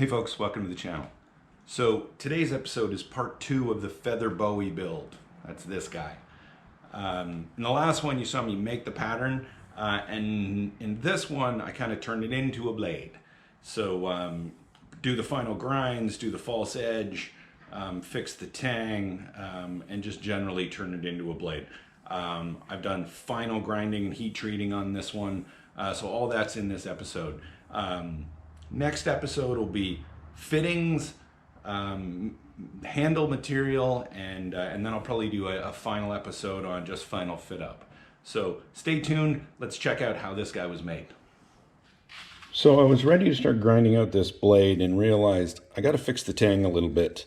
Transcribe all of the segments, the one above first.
Hey folks, welcome to the channel. So today's episode is part 2 of the feather Bowie build. That's this guy. In the last one you saw me make the pattern, and in this one I kind of turned it into a blade. So do the final grinds, do the false edge, fix the tang, and just generally turn it into a blade. I've done final grinding and heat treating on this one, so all that's in this episode. Next episode will be fittings, handle material, and then I'll probably do a final episode on just final fit up. So stay tuned. Let's check out how this guy was made. So I was ready to start grinding out this blade and realized I got to fix the tang a little bit.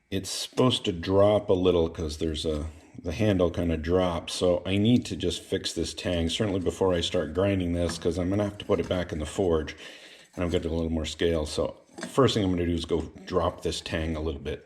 It's supposed to drop a little because the handle kind of drops, so I need to just fix this tang certainly before I start grinding this, because I'm gonna have to put it back in the forge and I'll get a little more scale. So the first thing I'm gonna do is go drop this tang a little bit.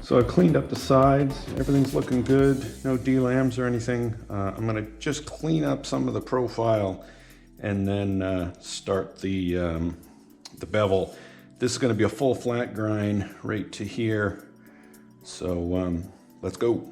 So I cleaned up the sides, everything's looking good, no D-lambs or anything. I'm gonna just clean up some of the profile and then start the bevel. This is gonna be a full flat grind right to here. So let's go.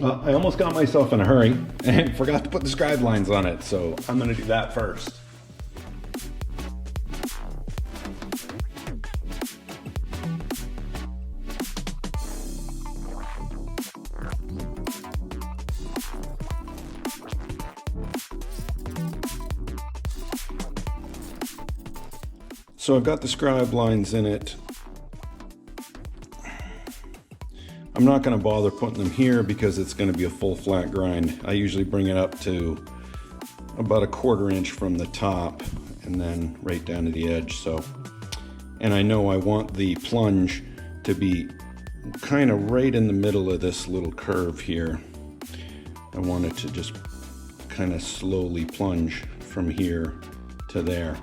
Well, I almost got myself in a hurry and forgot to put the scribe lines on it, so I'm going to do that first. So I've got the scribe lines in it. I'm not going to bother putting them here because it's going to be a full flat grind. I usually bring it up to about 1/4 inch from the top and then right down to the edge. So, and I know I want the plunge to be kind of right in the middle of this little curve here. I want it to just kind of slowly plunge from here to there.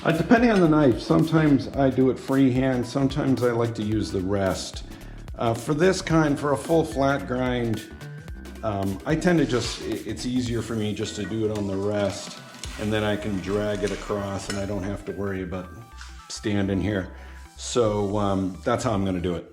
Depending on the knife, sometimes I do it freehand, sometimes I like to use the rest. For this kind, for a full flat grind, I tend to it's easier for me just to do it on the rest, and then I can drag it across and I don't have to worry about standing here. So that's how I'm going to do it.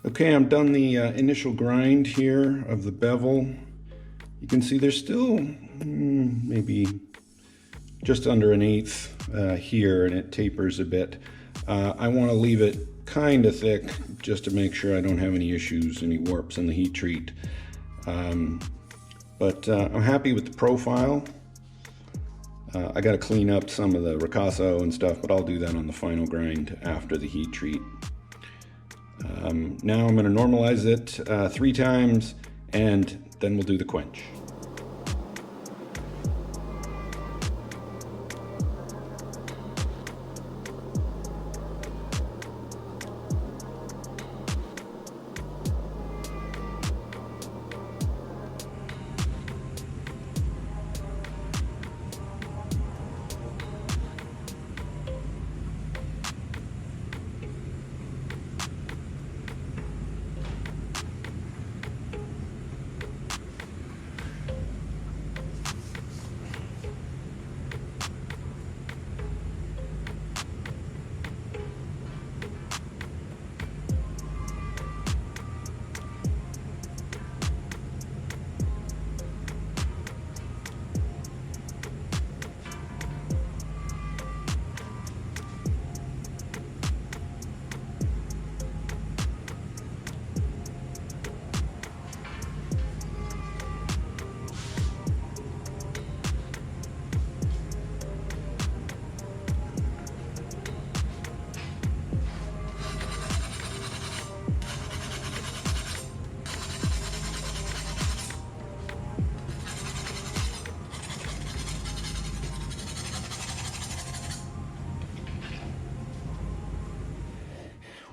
Okay, I'm done the initial grind here of the bevel. You can see there's still maybe just under 1/8 here, and it tapers a bit. I want to leave it kind of thick just to make sure I don't have any issues, any warps in the heat treat. But I'm happy with the profile. I got to clean up some of the ricasso and stuff, but I'll do that on the final grind after the heat treat. Now I'm going to normalize it 3 times, and then we'll do the quench.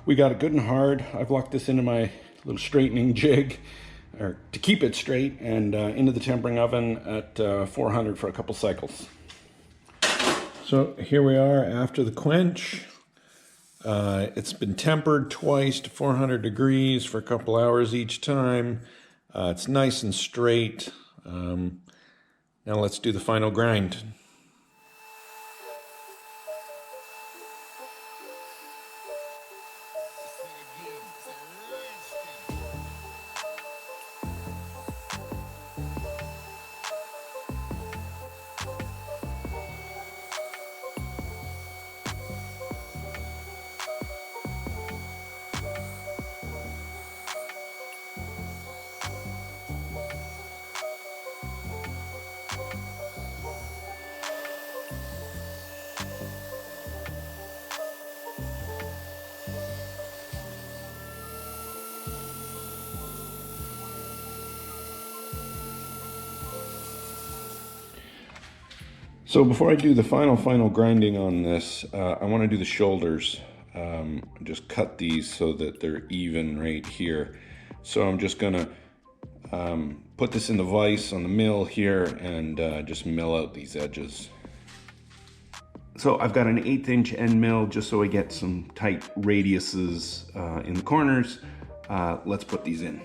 We got it good and hard. I've locked this into my little straightening jig, or to keep it straight, and into the tempering oven at 400 for a couple cycles. So here we are after the quench. It's been tempered twice to 400 degrees for a couple hours each time. It's nice and straight. Now let's do the final grind. So before I do the final grinding on this, I want to do the shoulders. Just cut these so that they're even right here. So I'm just gonna put this in the vise on the mill here and just mill out these edges. So I've got an 1/8 inch end mill just so I get some tight radiuses in the corners. Let's put these in.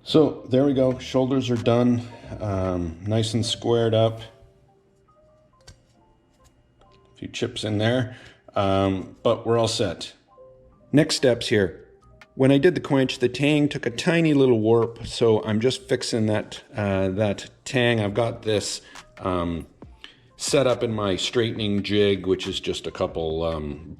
So there we go, shoulders are done, nice and squared up. A few chips in there, but we're all set. Next steps here. When I did the quench, the tang took a tiny little warp, so I'm just fixing that tang. I've got this set up in my straightening jig, which is just a couple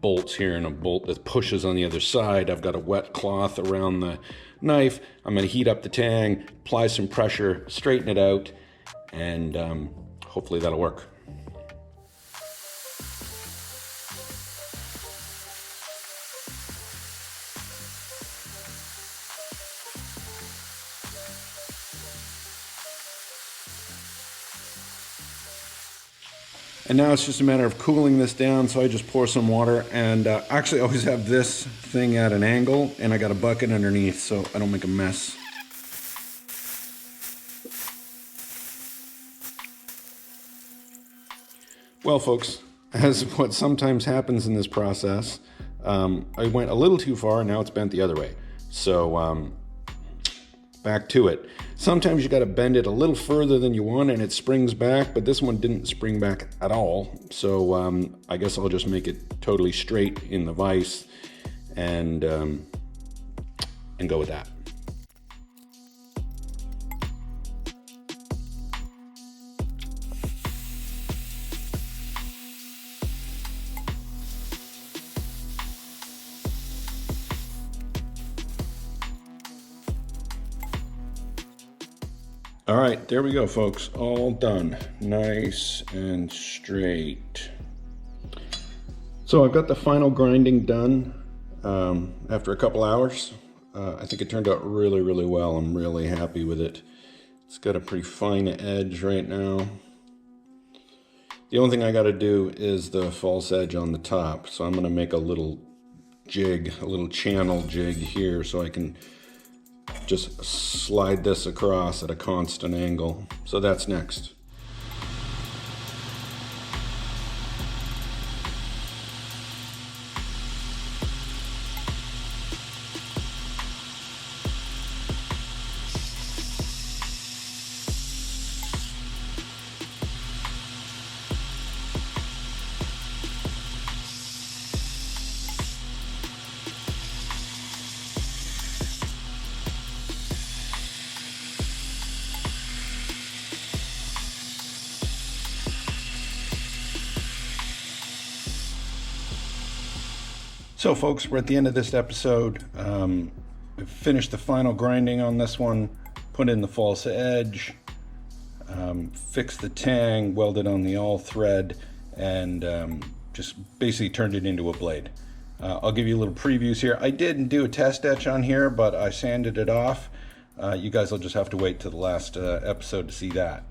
bolts here and a bolt that pushes on the other side. I've got a wet cloth around the knife. I'm going to heat up the tang, apply some pressure, straighten it out, and hopefully that'll work. And now it's just a matter of cooling this down, so I just pour some water, and actually I always have this thing at an angle, and I got a bucket underneath so I don't make a mess. Well folks, as what sometimes happens in this process, I went a little too far and now it's bent the other way. So back to it. Sometimes you got to bend it a little further than you want and it springs back, but this one didn't spring back at all. So I guess I'll just make it totally straight in the vise and go with that. All right, there we go, folks. All done. Nice and straight. So I've got the final grinding done after a couple hours. I think it turned out really, really well. I'm really happy with it. It's got a pretty fine edge right now. The only thing I got to do is the false edge on the top. So I'm going to make a little jig, a little channel jig here so I can just slide this across at a constant angle. So that's next. So folks, we're at the end of this episode. We've finished the final grinding on this one, put in the false edge, fixed the tang, welded on the all thread, and just basically turned it into a blade. I'll give you a little previews here. I did do a test etch on here, but I sanded it off. You guys will just have to wait till the last episode to see that.